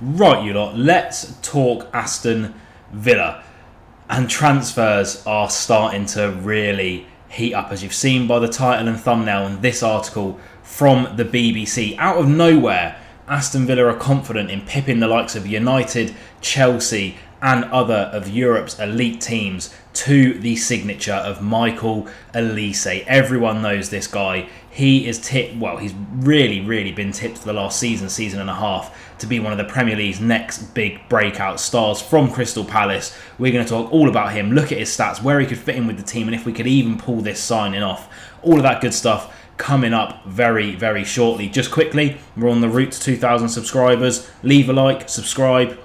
Right, you lot, let's talk Aston Villa. And transfers are starting to really heat up, as you've seen by the title and thumbnail in this article from the BBC. Out of nowhere, Aston Villa are confident in pipping the likes of United, Chelsea and other of Europe's elite teams to the signature of Michael OLISE. Everyone knows this guy. He is he's really been tipped for the last season and a half to be one of the Premier League's next big breakout stars from Crystal Palace. We're going to talk all about him, look at his stats, where he could fit in with the team, and if we could even pull this signing off. All of that good stuff coming up very shortly. Just quickly, we're on the route to 2,000 subscribers. Leave a like, subscribe.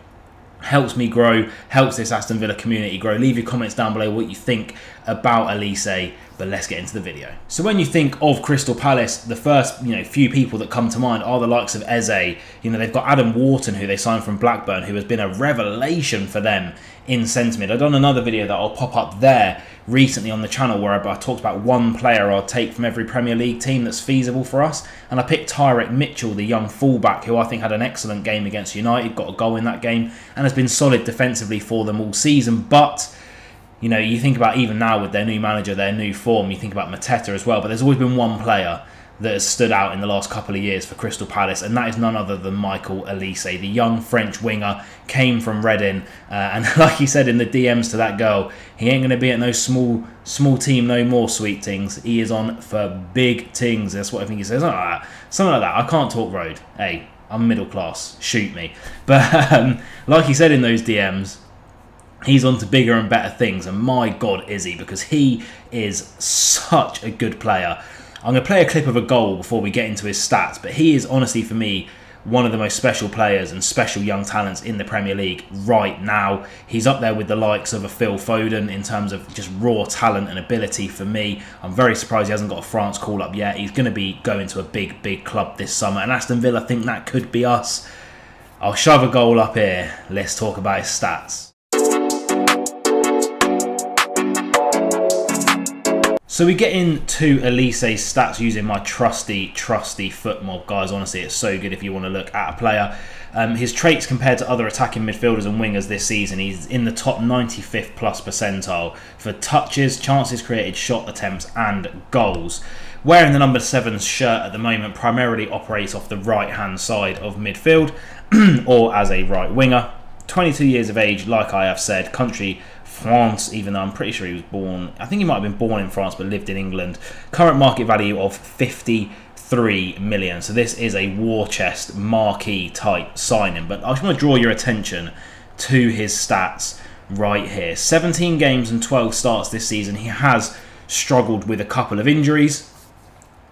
Helps me grow, helps this Aston Villa community grow. Leave your comments down below what you think about OLISE, but let's get into the video. So when you think of Crystal Palace, the first few people that come to mind are the likes of Eze. They've got Adam Wharton, who they signed from Blackburn, who has been a revelation for them in centre mid. I've done another video that I'll pop up there recently on the channel where I talked about one player I'll take from every Premier League team that's feasible for us, and I picked Tyrek Mitchell, the young fullback, who I think had an excellent game against United, got a goal in that game and has been solid defensively for them all season. But you think about even now with their new manager, their new form, you think about Mateta as well, but there's always been one player that has stood out in the last couple of years for Crystal Palace, and that is none other than Michael OLISE. The young French winger came from Reading, and like he said in the DMs to that girl, he ain't going to be at no small team no more, sweet things. He is on for big things. That's what I think he says. Something like that. I can't talk road. Hey, I'm middle class. Shoot me. But like he said in those DMs, he's on to bigger and better things, and my God is he, because he is such a good player. I'm going to play a clip of a goal before we get into his stats, but he is honestly, for me, one of the most special players and special young talents in the Premier League right now. He's up there with the likes of a Phil Foden in terms of just raw talent and ability for me. I'm very surprised he hasn't got a France call-up yet. He's going to be going to a big club this summer, and Aston Villa think that could be us. I'll shove a goal up here. Let's talk about his stats. So we get into OLISE's stats using my trusty FootMob. Guys, honestly, it's so good if you want to look at a player. His traits compared to other attacking midfielders and wingers this season, he's in the top 95th plus percentile for touches, chances created, shot attempts and goals. Wearing the number 7 shirt at the moment, primarily operates off the right-hand side of midfield or as a right winger. 22 years of age, like I have said, country France, even though I'm pretty sure he was born, I think he might have been born in France but lived in England. Current market value of 53 million. So this is a war chest marquee type signing. But I just want to draw your attention to his stats right here. 17 games and 12 starts this season. He has struggled with a couple of injuries.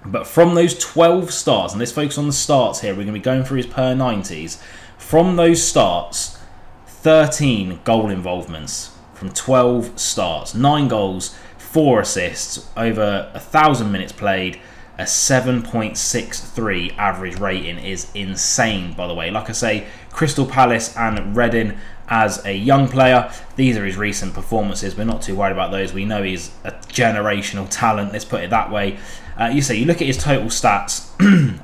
But from those 12 starts, and let's focus on the starts here, we're going to be going through his per 90s. From those starts, 13 goal involvements. From 12 starts, 9 goals, 4 assists, over 1,000 minutes played, a 7.63 average rating is insane, by the way. Like I say, Crystal Palace and Reading as a young player, these are his recent performances. We're not too worried about those. We know he's a generational talent, let's put it that way. You look at his total stats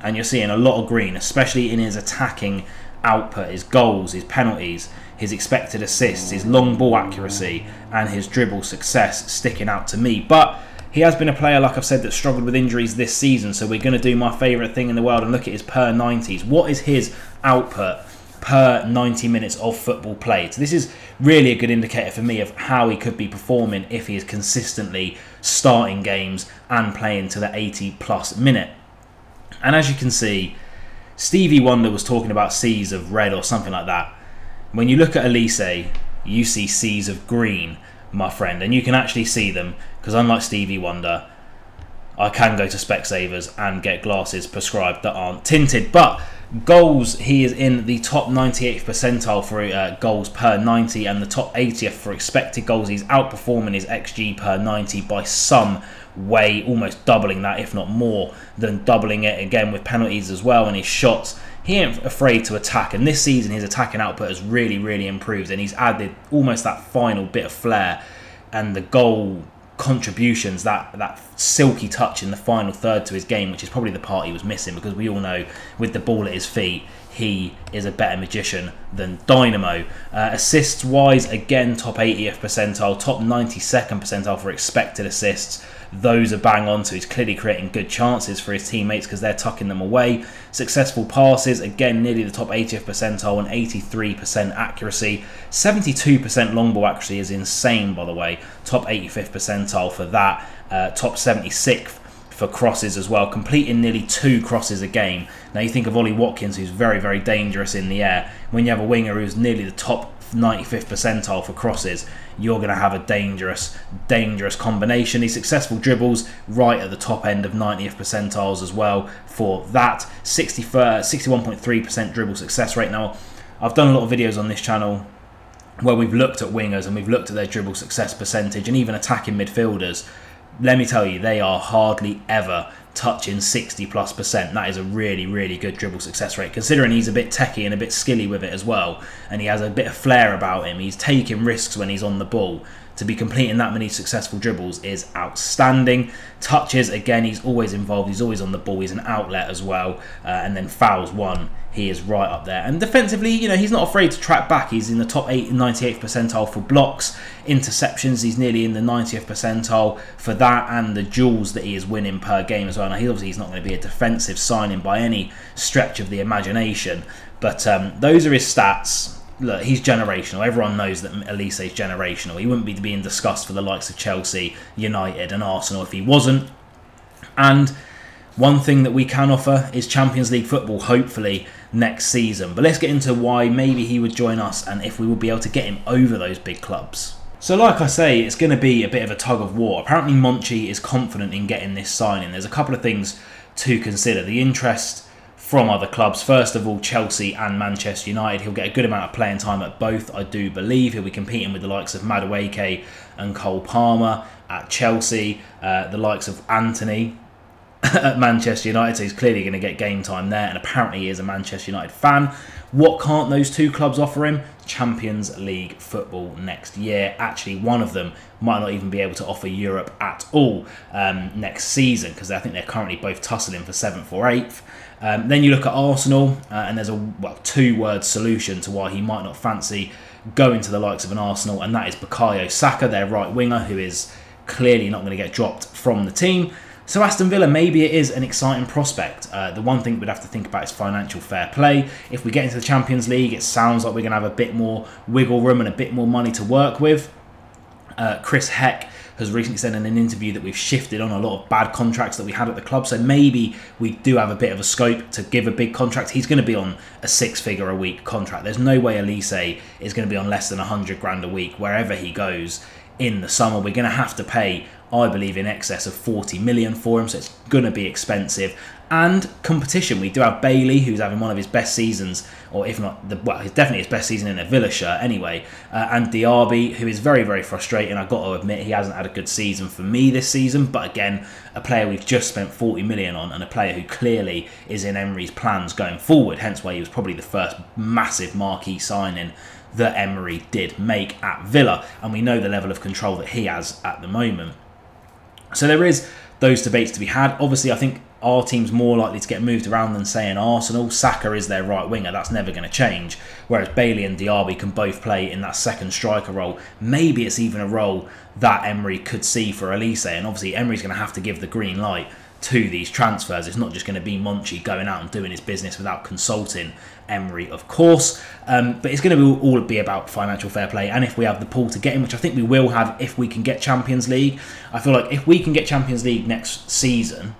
and you're seeing a lot of green, especially in his attacking output, his goals, his penalties, his expected assists, his long ball accuracy and his dribble success sticking out to me. But he has been a player, like I've said, that struggled with injuries this season, so we're going to do my favourite thing in the world and look at his per 90s. What is his output per 90 minutes of football played? So this is really a good indicator for me of how he could be performing if he is consistently starting games and playing to the 80 plus minute. And as you can see, Stevie Wonder was talking about seas of red or something like that. When you look at OLISE, you see seas of green, my friend, and you can actually see them because unlike Stevie Wonder, I can go to Specsavers and get glasses prescribed that aren't tinted. But goals, he is in the top 98th percentile for goals per 90 and the top 80th for expected goals. He's outperforming his XG per 90 by some way, almost doubling that, if not more than doubling it, again with penalties as well, and his shots. He ain't afraid to attack, and this season his attacking output has really improved, and he's added almost that final bit of flair and the goal contributions, that silky touch in the final third to his game, which is probably the part he was missing, because we all know with the ball at his feet he is a better magician than Dynamo. Assists wise, again, top 80th percentile, top 92nd percentile for expected assists. Those are bang on, so he's clearly creating good chances for his teammates because they're tucking them away. Successful passes, again, nearly the top 80th percentile and 83% accuracy. 72% long ball accuracy is insane, by the way. Top 85th percentile for that. Top 76th for crosses as well, completing nearly 2 crosses a game. Now you think of Ollie Watkins, who's very, very dangerous in the air. When you have a winger who's nearly the top 95th percentile for crosses, you're going to have a dangerous combination. These successful dribbles right at the top end of 90th percentiles as well for that. 61.3% dribble success rate. Now, I've done a lot of videos on this channel where we've looked at wingers and we've looked at their dribble success percentage and even attacking midfielders. Let me tell you, they are hardly ever touching 60+%. That is a really, really good dribble success rate, considering he's a bit techie and a bit skilly with it as well, and he has a bit of flair about him. He's taking risks when he's on the ball. To be completing that many successful dribbles is outstanding. Touches, again, he's always involved, he's always on the ball, he's an outlet as well, and then fouls won, he is right up there. And defensively, you know, he's not afraid to track back. He's in the top 98th percentile for blocks. Interceptions, he's nearly in the 90th percentile for that, and the duels that he is winning per game as well. Now, he's not going to be a defensive signing by any stretch of the imagination, but those are his stats. Look, he's generational. Everyone knows that Olise is generational. He wouldn't be being discussed for the likes of Chelsea, United and Arsenal if he wasn't. And one thing that we can offer is Champions League football, hopefully, next season. But let's get into why maybe he would join us and if we would be able to get him over those big clubs. So like I say, it's going to be a bit of a tug of war. Apparently Monchi is confident in getting this signing. There's a couple of things to consider. The interest from other clubs. First of all, Chelsea and Manchester United. He'll get a good amount of playing time at both, I do believe. He'll be competing with the likes of Madueke and Cole Palmer at Chelsea, the likes of Anthony at Manchester United, so he's clearly going to get game time there, and apparently he is a Manchester United fan. What can't those two clubs offer him? Champions League football next year. Actually, one of them might not even be able to offer Europe at all next season, because I think they're currently both tussling for 7th or 8th. Then you look at Arsenal, and there's a two-word solution to why he might not fancy going to the likes of an Arsenal, and that is Bukayo Saka, their right winger, who is clearly not going to get dropped from the team. So Aston Villa, maybe it is an exciting prospect. The one thing we'd have to think about is financial fair play. If we get into the Champions League, it sounds like we're going to have a bit more wiggle room and a bit more money to work with. Chris Heck has recently said in an interview that we've shifted on a lot of bad contracts that we had at the club, so maybe we do have a bit of a scope to give a big contract. He's going to be on a 6-figure-a-week contract. There's no way Olise is going to be on less than 100 grand a week wherever he goes in the summer. We're going to have to pay, I believe, in excess of 40 million for him, so it's going to be expensive. And competition, we do have Bailey, who's having one of his best seasons, or if not, it's definitely his best season in a Villa shirt anyway, and Diaby, who is very, very frustrating. I've got to admit, he hasn't had a good season for me this season, but again, a player we've just spent 40 million on, and a player who clearly is in Emery's plans going forward, hence why he was probably the first massive marquee signing that Emery did make at Villa, and we know the level of control that he has at the moment. So there is those debates to be had. Obviously, I think our team's more likely to get moved around than, say, an Arsenal. Saka is their right winger. That's never going to change. Whereas Bailey and Diaby can both play in that second striker role. Maybe it's even a role that Emery could see for Olise. And obviously, Emery's going to have to give the green light to these transfers. It's not just going to be Monchi going out and doing his business without consulting Emery, of course. But it's going to all be about financial fair play. And if we have the pull to get him, which I think we will have if we can get Champions League. I feel like if we can get Champions League next season,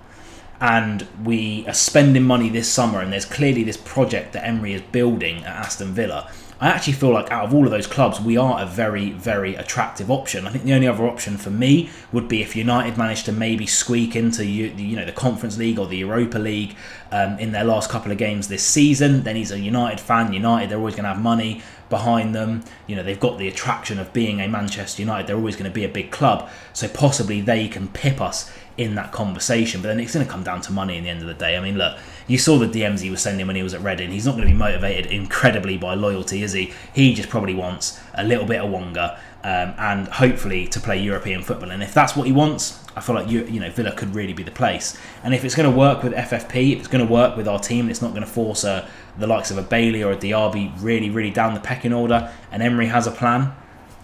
and we are spending money this summer, and there's clearly this project that Emery is building at Aston Villa, I actually feel like out of all of those clubs, we are a very, very attractive option. I think the only other option for me would be if United managed to maybe squeak into the Conference League or the Europa League in their last couple of games this season. Then he's a United fan. United, they're always going to have money behind them. You know, they've got the attraction of being a Manchester United. They're always going to be a big club. So possibly they can pip us in that conversation, but then it's going to come down to money in the end of the day. I mean, look, you saw the DMs he was sending when he was at Reading. He's not going to be motivated incredibly by loyalty, is busy. He just probably wants a little bit of Wonga and hopefully to play European football. And if that's what he wants, I feel like Villa could really be the place. And if it's going to work with FFP, if it's going to work with our team, it's not going to force the likes of a Bailey or a Diaby really down the pecking order, and Emery has a plan,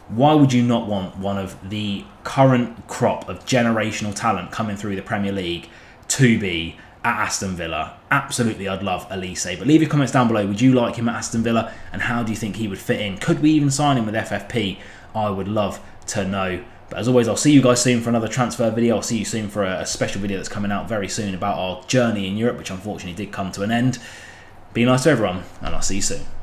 why would you not want one of the current crop of generational talent coming through the Premier League to be at Aston Villa? Absolutely, I'd love OLISE. But leave your comments down below. Would you like him at Aston Villa? And how do you think he would fit in? Could we even sign him with FFP? I would love to know. But as always, I'll see you guys soon for another transfer video. I'll see you soon for a special video that's coming out very soon about our journey in Europe, which unfortunately did come to an end. Be nice to everyone, and I'll see you soon.